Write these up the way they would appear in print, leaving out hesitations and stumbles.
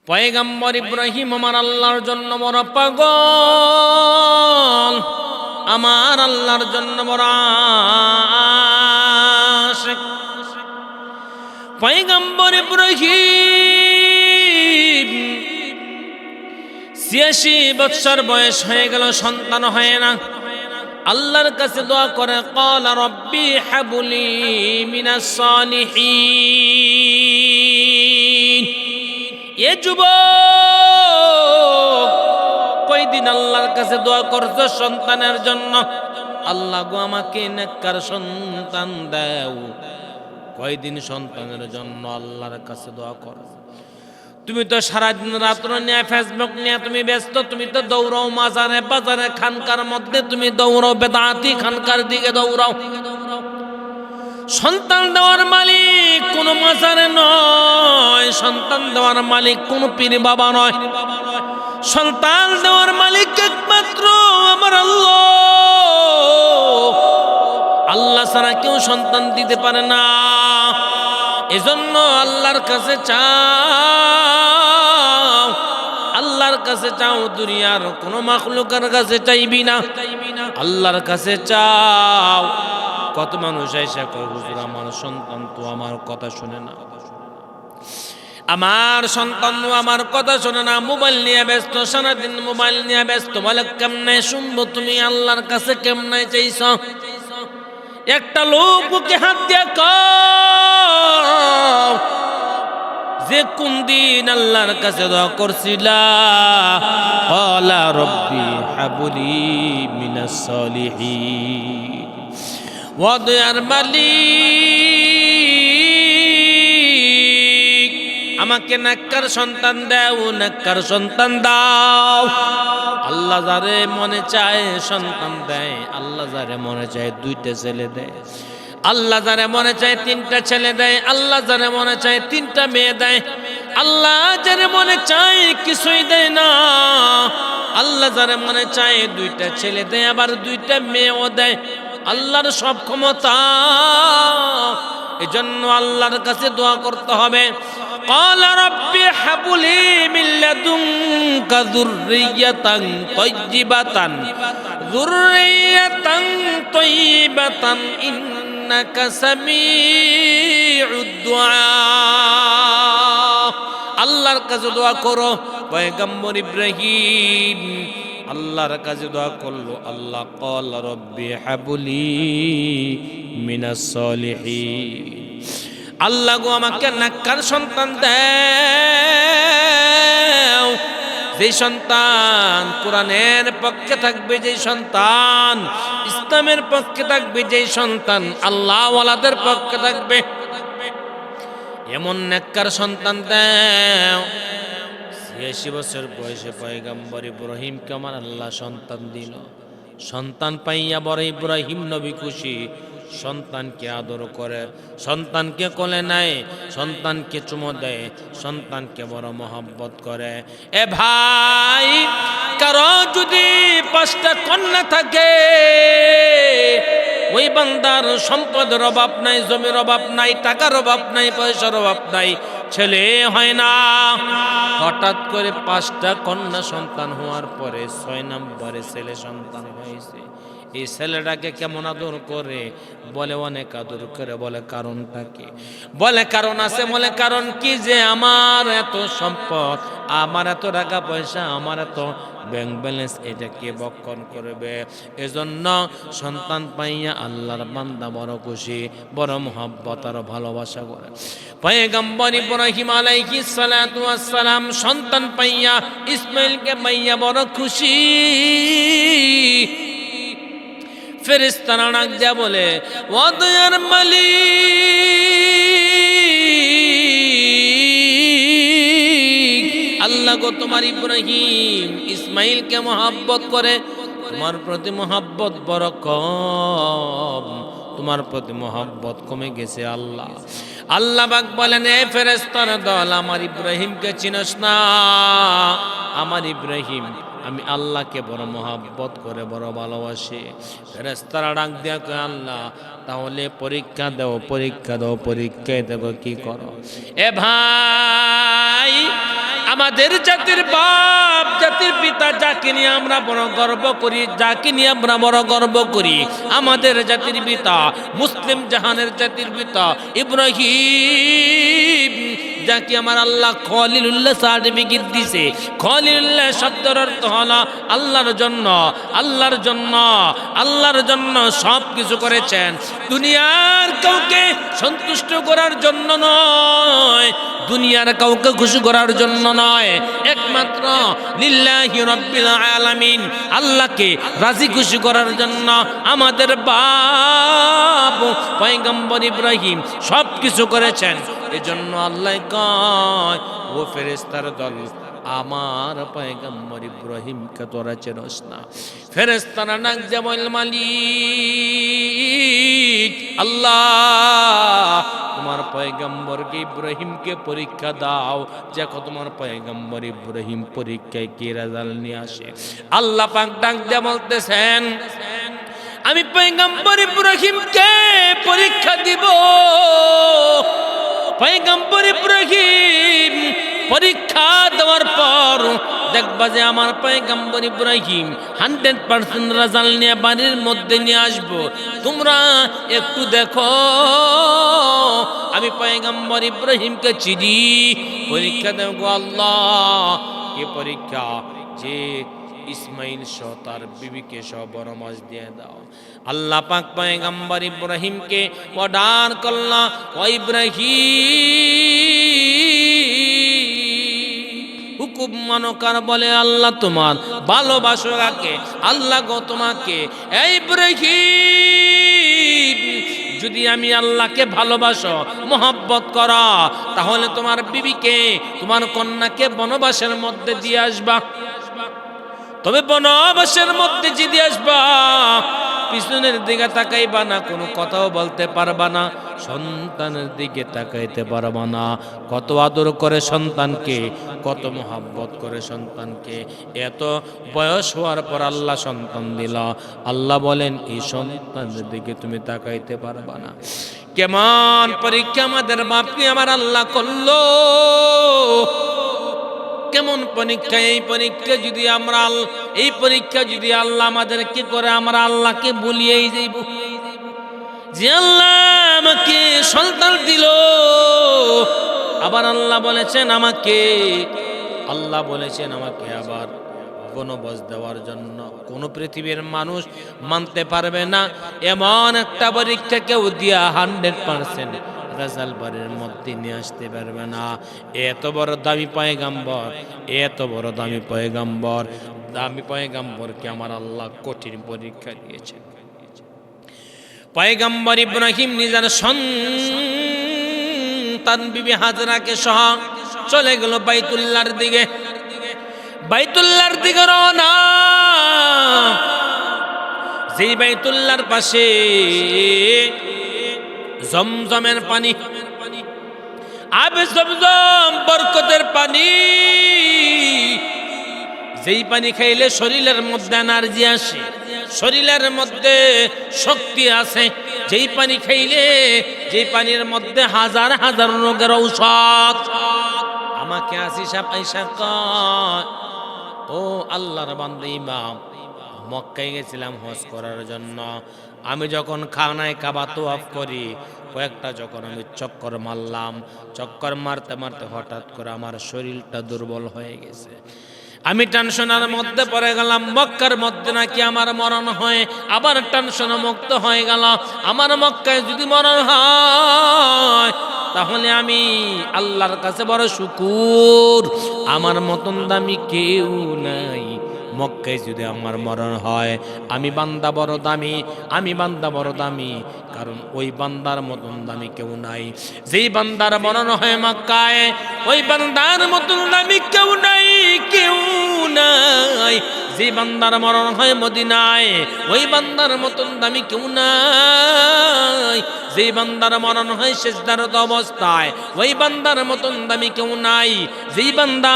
পয়গম্বর ইব্রাহিম আমার আল্লাহর জন্য বড় পাগল, আমার আল্লাহর জন্য বড় আশিক। পয়গম্বর ইব্রাহিম ৮৬ বছর বয়স হয়ে গেল, সন্তান হয় না। আল্লাহর কাছে দোয়া করে, ক্বালা রব্বি হাবলি মিনাস সালিহিন। এ যুবক, কয়দিন আল্লাহর কাছে দোয়া করছো সন্তানের জন্য? আল্লাহ গো, আমাকে নেককার সন্তান দাও। কয়দিন সন্তানের জন্য আল্লাহর কাছে দোয়া করো? তুমি তো সারাদিন রাত্র নিয়ে ফেসবুক নিয়ে তুমি ব্যস্ত, তুমি তো দৌড়াও মাজারে বাজারে, খানকার মধ্যে তুমি দৌড়াও, বেদাতি খানকার দিকে দৌড়াও। সন্তান দেওয়ার মালিক কোন মাজারে নয়, সন্তান দেওয়ার মালিক কোন পীর বাবা নয়, সন্তান দেওয়ার মালিক একমাত্র আমার আল্লাহ। আল্লাহ ছাড়া কেউ সন্তান দিতে পারে না। এজন্য আল্লাহর কাছে চাও, আল্লাহর কাছে চাও, দুনিয়ার কোনো মাখলুকের কাছে চাইবি না, আল্লাহর কাছে চাও। কত মানুষ এসে কয়, হুজুর আমার সন্তান তো আমার কথা শুনে না, আমার সন্তান আমার কথা শোনে না, মোবাইল নিয়ে ব্যস্ত, সারাদিন মোবাইল নিয়ে ব্যস্ত। বলে কেমনে শুনবো? তুমি আল্লাহর কাছে কেমনে চাইছ? একটা লোককে হাত দিয়ে কও যে কোন দিন আল্লাহর কাছে দোয়া করছিলা? ক্বালা রব্বি হাবলি মিনাস সালিহিন। ওয়া দয়ার মালিক, আমাকে নেককার সন্তান দাও, নেককার সন্তান দাও। আল্লাহ যারে মনে চায় সন্তান দেয়, আল্লাহ যারে মনে চায় 2টা ছেলে দেয়, আল্লাহ যারে মনে চায় 3টা ছেলে দেয়, আল্লাহ যারে মনে চায় 3টা মেয়ে দেয়, আল্লাহ যারে মনে চায় কিছুই দেয় না। আল্লাহ যারে মনে চায় 2টা ছেলে দেয়, আবার 2টা মেয়েও দেয়। আল্লাহর সব ক্ষমতা। এজন্য আল্লাহর কাছে দোয়া করতে হবে। ক্বালা রব্বি হাবলি মিন লাদুনকা যুররিয়াতান তাইয়্যিবাতান, যুররিয়াতান তাইয়্যিবাতান ইন্নাকা সামিউদ দুআ। আল্লাহর কাছে দোয়া করো। পয়গম্বর ইব্রাহিম আল্লাহর কাছে দোয়া করলো। আল্লাহ ক্বালা রব্বি হাবলি মিনাস সালিহিন। আল্লাহ গো, আমাকে নেককার সন্তান দাও, যে সন্তান কোরআনের পক্ষে থাকবে, যে সন্তান ইসলামের পক্ষে থাকবে, যে সন্তান আল্লাহ ওয়ালাদের পক্ষে থাকবে, এমন নেককার সন্তান দাও। ৮৬ বছর বয়সে পয়গম্বর ইব্রাহিমকে আমার আল্লাহ সন্তান দিল। সন্তান পাইয়া বড় ইব্রাহিম নবী খুশি, সন্তানকে আদর করে, সন্তানকে কোলে নেয়, সন্তানকে চুমো দেয়, সন্তানকে বড় মহব্বত করে। এ ভাই, কারো যদি 5টা কন্যা থাকে, ওই বান্দার সম্পদের অভাব নাই, জমির অভাব নাই, টাকার অভাব নাই, পয়সার অভাব নাই, ছেলে হয় না। হঠাৎ করে 5টা কন্যা সন্তান হওয়ার পরে 6 নম্বরে ছেলে সন্তান হয়েছে। এই ছেলেটাকে কেমন আদর করে? বলে অনেক আদর করে। বলে কারণটা কি? বলে কারণ আছে। বলে কারণ কি? যে আমার এত সম্পদ, আমার এত টাকা পয়সা, আমার এত ব্যাংক ব্যালেন্স, এটা কে বক্ষণ করবে? এজন্য সন্তান পাইয়া আল্লাহর বান্দা বড় খুশি, বড় মহব্বত আর ভালোবাসা করে। পয়গম্বর ইব্রাহিম আলাইহিস সালাতু ওয়াস সালাম সন্তান পাইয়া, ইসমাইলকে পাইয়া বড় খুশি। ফেরেশতারা ডাক দিয়া বলে, ও দয়ার মালিক, আল্লাহ গো, তোমার ইব্রাহিম ইসমাইলকে মহব্বত করে, তোমার প্রতি মহব্বত বড় কম, তোমার প্রতি মহব্বত কমে গেছে। আল্লাহ আল্লাহ পাক বলেন, এ ফেরেশতার দল, আমার ইব্রাহিমকে চিনস না? আমার ইব্রাহিম আমি আল্লাহকে বড় মহব্বত করে, বড় ভালোবাসি। ফেরেশতারা ডাক দিয়া কয়, আল্লাহ তাহলে পরীক্ষা দাও, পরীক্ষা দাও, পরীক্ষায় দেখো কি করো। এ ভাই, আমাদের জাতির বাপ জাতির পিতা যাকে নিয়ে আমরা বড় গর্ব করি, যাকে নিয়ে আমরা বড় গর্ব করি, আমাদের জাতির পিতা, মুসলিম জাহানের জাতির পিতা ইব্রাহিম, যাকে আমার আল্লাহ খলিলুল্লাহ সার্টিফিকেট দিছে। খলিলুল্লাহ শব্দের অর্থ হলো আল্লাহর জন্য, আল্লাহর জন্য, আল্লাহর জন্য সব কিছু করেছেন। দুনিয়ার কাউকে সন্তুষ্ট করার জন্য নয়, দুনিয়ার কাউকে খুশি করার জন্য নয়, একমাত্র লিল্লাহি রাব্বিল আলামিন, আল্লাহকে রাজি খুশি করার জন্য আমাদের বাপ পয়গম্বর ইব্রাহিম সব কিছু করেছেন। এজন্য আল্লাহ কয়, ও ফেরেশতার দল, আমার পয়গম্বর ইব্রাহিমকে তোরা চেনস না? ফেরেশতারা ডাক দিয়ে বলে, মালিক আল্লাহ, তোমার পয়গম্বরকে ইব্রাহিমকে পরীক্ষা দাও, দেখো তোমার পয়গম্বর ইব্রাহিম পরীক্ষায় কি রেজাল্ট নিয়ে আসে। আল্লাহ পাক ডাক দিয়ে বলতেছেন, আমি পয়গম্বর ইব্রাহিমকে পরীক্ষা দিব। পয়গম্বর ইব্রাহিম পরীক্ষা দেওয়ার পর দেখবা যে আমার পয়গম্বর ইব্রাহিম 100% রেজাল্ট নিয়ে বাড়ির মধ্যে নিয়ে আসবো। তোমরা একটু দেখো, আমি পয়গম্বর ইব্রাহিমকে চিনি, পরীক্ষা দেব গো আল্লাহ। কি পরীক্ষা? যে ইসমাইল সহ তার বিবিকে সহ বড় মাছ দিয়ে দাও। আল্লাহ পাক পয়গম্বর ইব্রাহিমকে অর্ডার করলা, ও ইব্রাহিম হুকুম মানো কার? বলে আল্লাহ তোমার ভালোবাসো কাকে? আল্লাহ গো তোমাকে। এই ইব্রাহিম, যদি আমি আল্লাহকে ভালোবাসো, মোহাব্বত করো, তাহলে তোমার বিবিকে, তোমার কন্যাকে বনবাসের মধ্যে দিয়ে আসবা। তবে বনবাসের মধ্যে যদি আসবা, পিছনের দিকে তাকাইবা না, কোনো কথাও বলতে পারবা না, সন্তানের দিকে তাকাইতে পারবা না। কত আদর করে সন্তানকে, কত মোহাব্বত করে সন্তানকে। এত বয়স হওয়ার পর আল্লাহ সন্তান দিল। আল্লাহ বলেন, এই সন্তানের দিকে তুমি তাকাইতে পারবা না। কেমন পরীক্ষা আমাদের বাপকে আমার আল্লাহ করলো, কেমন পরীক্ষা! এই পরীক্ষা যদি আমরা, এই পরীক্ষা যদি আল্লাহ আমাদেরকে করে, আমরা আল্লাহকে বলিয়েই যাইব যে আল্লাহ আমাকে সন্তান দিল। আবার আল্লাহ বলেছেন আমাকে, আল্লাহ বলেছেন আমাকে আবার বনবাস দেওয়ার জন্য। কোন পৃথিবীর মানুষ মানতে পারবে না এমন একটা পরীক্ষা কেউ দিয়া 100% রেজাল্ট বাড়ির মধ্যে নিয়ে আসতে পারবে না। এত বড় দামি পয়গম্বর, এত বড় দামি পয়গম্বর, দামি পয়গম্বরকে আমার আল্লাহ কঠিন পরীক্ষা দিয়েছে। পয়গম্বর ইব্রাহিম নিজের সন্তান বিবি হাজরাকে সহ চলে গেল বাইতুল্লাহর দিকে। বাইতুল্লাহর দিকে রওনা। যেই বাইতুল্লাহর পাশে জমজমের পানি, আবে জমজম বরকতের পানি, যেই পানি খাইলে শরীরের মধ্যে এনার্জি আসে, শরীরের মধ্যে শক্তি আছে, যেই পানি খাইলে, যেই পানির মধ্যে হাজার হাজার রোগের ঔষধ। আমাকে আসিসা পয়সা কয়, ও আল্লাহর বান্দা ইমাম, মক্কায় গেছিলাম হজ করার জন্য। আমি যখন খানায় কাবা তোয়াফ করি, কয়েকটা যখন আমি চক্কর মারলাম, চক্কর মারতে মারতে হঠাৎ করে আমার শরীরটা দুর্বল হয়ে গেছে। আমি টেনশনের মধ্যে পড়ে গেলাম, মক্কার মধ্যে নাকি আমার মরণ হয়। আবার টেনশন মুক্ত হয়ে গেল, আমার মক্কায় যদি মরণ হয় তাহলে আমি আল্লাহর কাছে বড় শুকুর, আমার মতন দামি কেউ নাই। মক্কায় যদি আমার মরণ হয়, আমি বান্দা বড় দামি, আমি বান্দা বড় দামি, কারণ ওই বান্দার মতন দামি কেউ নাই। যেই বান্দার মরণ হয় মক্কায়, ওই বান্দার মতন দামি কেউ নাই, কেউ নাই। যে বান্দার মরণ হয় মদিনায়, ওই বান্দার মতন দামি কেউ নাই। যেই বান্দার মরণ হয় সিজদারত অবস্থায়, ওই বান্দার মতন দামি কেউ নাই। যেই বান্দা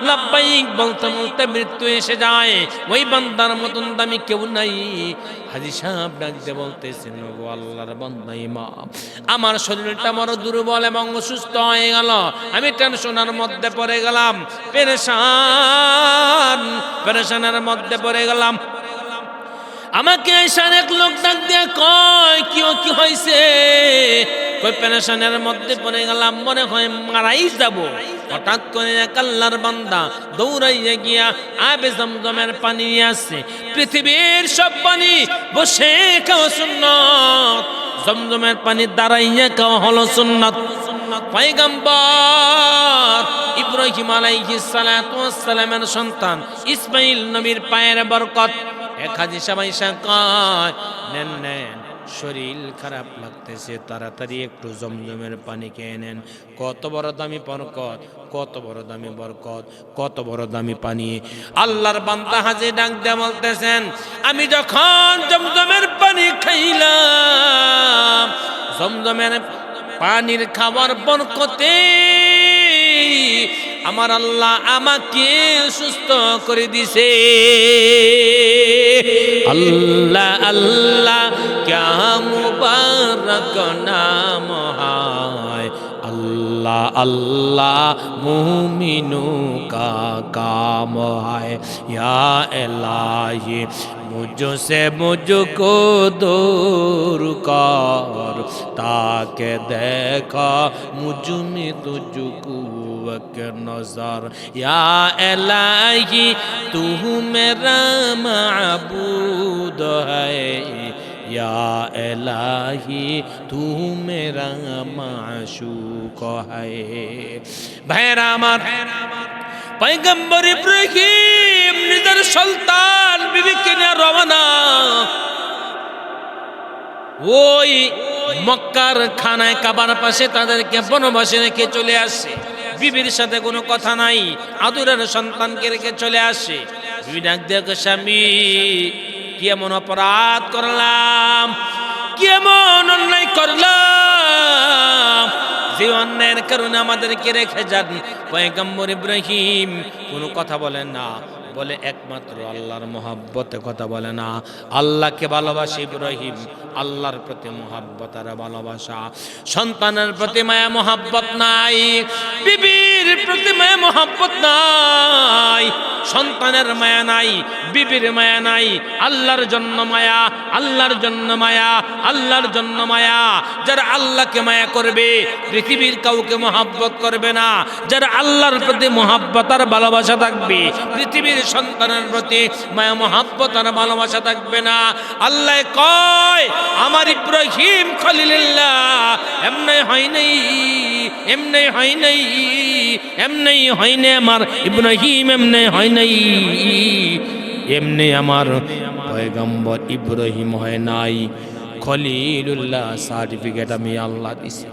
লাব্বাইক বলতে বলতে মৃত্যু এসে যায়, ওই বান্দার মতন দামি কেউ নাই। হাজী সাহেব ডাকতে বলতেছেন, গো আল্লাহর বান্দা ইমাম, আমার শরীরটা বড় দুর্বল এবং অসুস্থ হয়ে গেল, আমি টেনশনের মধ্যে পড়ে গেলাম, পেরেশানের মধ্যে পড়ে গেলাম। আমাকে এসে এক লোক ডাক দিয়ে কয়, কি হয়েছে? কই পেরেশানের মধ্যে পড়ে গেলাম, মনে হয় মারাই যাব। হঠাৎ করে এক আল্লাহর বান্দা দৌড়াইয়া গিয়া আবে জমজমের পানি নিয়ে আসছে। পৃথিবীর সব পানি বসে খাওয়া সুন্নাত, জমজমের পানি দাঁড়াইয়া খাওয়া হলো সুন্নাত। পয়গম্বর ইব্রাহিম আলাইহিস সালাতু ওয়াস সালামের সন্তান ইসমাইল নবীর পায়ের বরকত। এক হাজী সবাই কয়, নেন, শরীর খারাপ লাগতেছে, তাড়াতাড়ি একটু জমজমের পানি খেয়ে নেন। কত বড় দামি বরকত, কত বড় দামি বরকত, কত বড় দামি পানি। আল্লাহর বান্দা হাজী ডাক দিয়ে বলতেছেন, আমি যখন জমজমের পানি খাইলাম, জমজমের পানির খাবার বরকতে আমার আল্লাহ আমাকে সুস্থ করে দিছে। আল্লাহ আল্লাহ ক্যা মুবারক নাম হায়, আল্লাহ আল্লাহ মুমিনু কা কাম হায়। ইয়া ইলাহি मुझसे मुझको दूर कर, ताके देखा मुझ में तुझको एक नजर। या इलाही तू मेरा माबूद है, या इलाही तू मेरा माशूक है। भाईरा আমার পয়গম্বর ইব্রাহিম নিজের সন্তান বিবিকে নিয়ে রওনা। ওই মক্কার খানায় কাবার পাশে তাদেরকে বনবাসে রেখে চলে আসে। বিবির সাথে কোনো কথা নাই, আদরের সন্তানকে রেখে চলে আসে। বিবি ডাক দিয়ে, স্বামী কি এমন অপরাধ করলাম, কি এমন অন্যায় করলাম যে অন্যায়ের কারণে আমাদেরকে রেখে যান? পয়গম্বর ইব্রাহিম কোনো কথা বলেন না, বলে একমাত্র আল্লাহর মহব্বতে কথা বলে না। আল্লাহকে ভালোবাসে ইব্রাহিম, আল্লাহর প্রতি মহব্বত আর ভালোবাসা। সন্তানের প্রতি মায়া মহব্বত নাই, বিবির প্রতি মায়া মহব্বত নাই, সন্তানের মায়া নাই, বিবির মায়া নাই। আল্লাহর জন্য মায়া, আল্লাহর জন্য মায়া, আল্লাহর জন্য মায়া। যারা আল্লাহকে মায়া করবে পৃথিবীর কাউকে মহব্বত করবে না। যারা আল্লাহর প্রতি মহব্বত আর ভালোবাসা থাকবে, পৃথিবীর সন্তানের প্রতি মায়া মহব্বত আর ভালোবাসা থাকবে না। আল্লাহ কয়, আমার ইব্রাহিম খলিলুল্লাহ এমনি হয় নাই, এমনি হয় নাই, এমনি হয় নাই, আমার ইব্রাহিম এমনি হয় নাই, এমনি আমার পয়গম্বর ইব্রাহিম হয় নাই। খলিলুল্লাহ সার্টিফিকেট আমি আল্লাহ দিছি,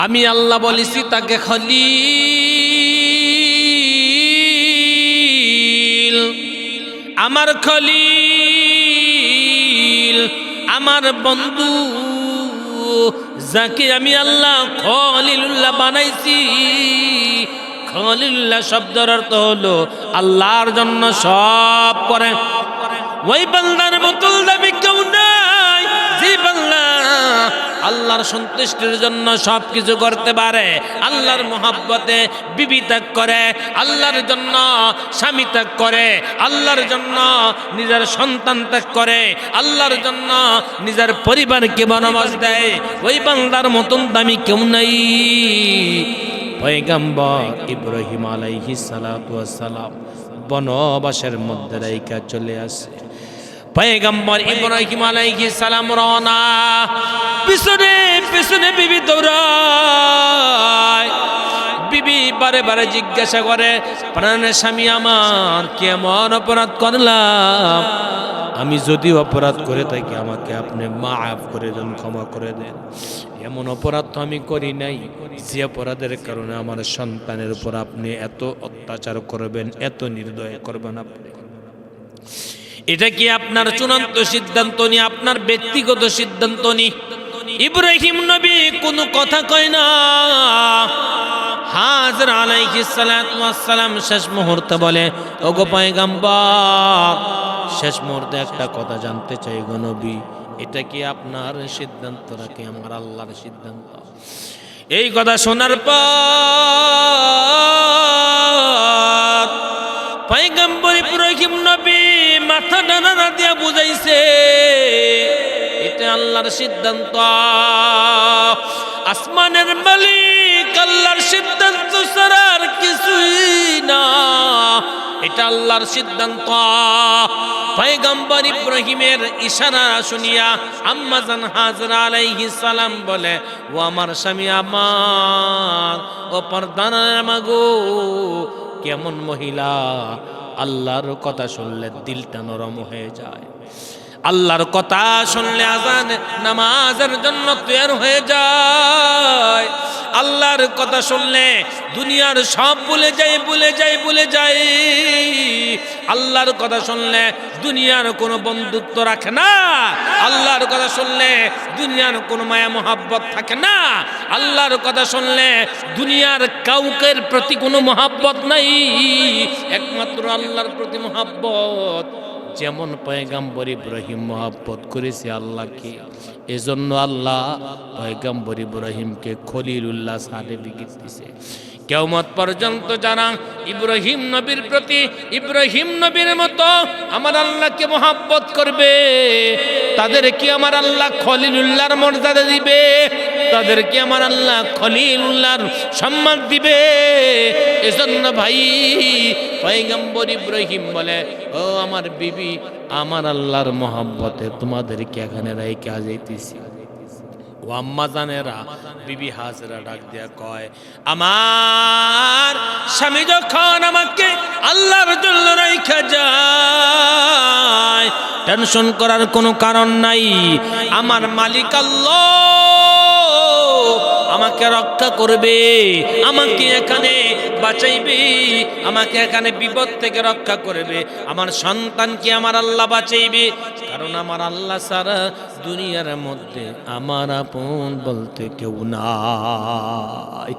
আমি আল্লাহ বলেছি তাকে খলিল, আমার খলিল, আমার বন্ধু, যাকে আমি আল্লাহ খলিলুল্লাহ বানাইছি। খলিলুল্লাহ শব্দের অর্থ হলো আল্লাহর জন্য সব করে। ওই বান্দার মতন দামি কেউ নাই যে বান্দা আল্লাহর সন্তুষ্টির জন্য সব কিছু করতে পারে। আল্লাহর মহব্বতে বিবি ত্যাগ করে, আল্লাহর জন্য স্বামী ত্যাগ করে, আল্লাহর জন্য নিজের সন্তান ত্যাগ করে, আল্লাহর জন্য নিজের পরিবারকে বনবাস দেয়। ওই বান্দার মতন দামি কেউ নাই। পয়গম্বর ইব্রাহিম আলাইহিস সালাতু ওয়াস সালাম বনবাসের মধ্যে রাইকা চলে আসে। পয়গম্বর ইব্রাহিম আলাইহিস সালাম রওনা, পিছনে পিছনে বিবি দৌড়ায়। বিবি বারে বারে জিজ্ঞাসা করে, প্রাণের স্বামী আমার কেমন অপরাধ করলাম? আমি যদি অপরাধ করে থাকি আমাকে আপনি মাফ করে দেন, ক্ষমা করে দেন। এমন অপরাধ তো আমি করি নাই যে অপরাধের কারণে আমার সন্তানের উপর আপনি এত অত্যাচার করবেন, এত নির্দয় করবেন। আপনি এটা কি আপনার চূড়ান্ত সিদ্ধান্ত নি, আপনার ব্যক্তিগত সিদ্ধান্ত নি? ইব্রাহিম নবী কোনো কথা কয় না। হাজরা আলাইহিস সালাতু ওয়াস সালাম শেষ মুহূর্তে বলে, ওগো পয়গম্বর, শেষ মুহূর্তে একটা কথা জানতে চাই গো নবী, এটা কি আপনার সিদ্ধান্ত নাকি আমার আল্লাহর সিদ্ধান্ত? এই কথা শোনার পর পয়গম্বর ইব্রাহিম নবী মাথা ডানা দিয়া বুঝাইছে, এটা আল্লাহর সিদ্ধান্ত। আসমানের মালিক আল্লাহর সিদ্ধান্ত ছাড়া আর কিছুই না, এটা আল্লাহর সিদ্ধান্ত। পয়গম্বর ইব্রাহিমের ইশারা শুনিয়া আম্মা জান হাজরা আলাইহিস সালাম বলে, ও আমার স্বামী, আমার ও পর্দার মাগো, কেমন মহিলা, আল্লাহর কথা শুনলে দিলটা নরম হয়ে যায়, আল্লাহর কথা শুনলে আজান নামাজের জন্য তৈয়ার হয়ে যায়, আল্লাহর কথা শুনলে দুনিয়ার সব ভুলে যায়, আল্লাহর কথা শুনলে দুনিয়ার কোনো বন্ধুত্ব রাখে না, আল্লাহর কথা শুনলে দুনিয়ার কোনো মায়া মোহাব্বত থাকে না, আল্লাহর কথা শুনলে দুনিয়ার কাউকের প্রতি কোনো মোহাব্বত নাই, একমাত্র আল্লাহর প্রতি মোহাব্বত। যেমন পয়গম্বর ইব্রাহিম মোহাব্বত করেছে আল্লাহকে, এজন্য আল্লাহ পয়গম্বর ইব্রাহিমকে খলিলুল্লাহ সার্টিফিকেট দিয়েছে। কিয়ামত পর্যন্ত যারা ইব্রাহিম নবীর প্রতি ইব্রাহিম নবীর মতো আমার আল্লাহকে মোহাব্বত করবে, তাদেরকে আমার আল্লাহ খলিলুল্লাহর মর্যাদা দিবে, তাদেরকে আমার আল্লাহ খলিলুল্লাহর সম্মান দিবে। এজন্য ভাই পয়গম্বর ইব্রাহিম বলে, ও আমার বিবি, আমার আল্লাহর মোহাব্বতে তোমাদেরকে এখানে রাইখা যাইতেছি। ও আম্মা জানেরা, বিবি হাজরা ডাক দিয়া কয়, আমার স্বামী যখন আমাকে আল্লাহর জন্য রাইখা যায়, টেনশন করার কোনো কারণ নাই, আমার মালিক আল্লাহ আমাকে রক্ষা করবে, আমাকে এখানে বাঁচাইবে, আমাকে এখানে বিপদ থেকে রক্ষা করবে, আমার সন্তানকে আমার আল্লাহ বাঁচাইবে, কারণ আমার আল্লাহ ছাড়া দুনিয়ার মধ্যে আমার আপন বলতে কেউ নাই।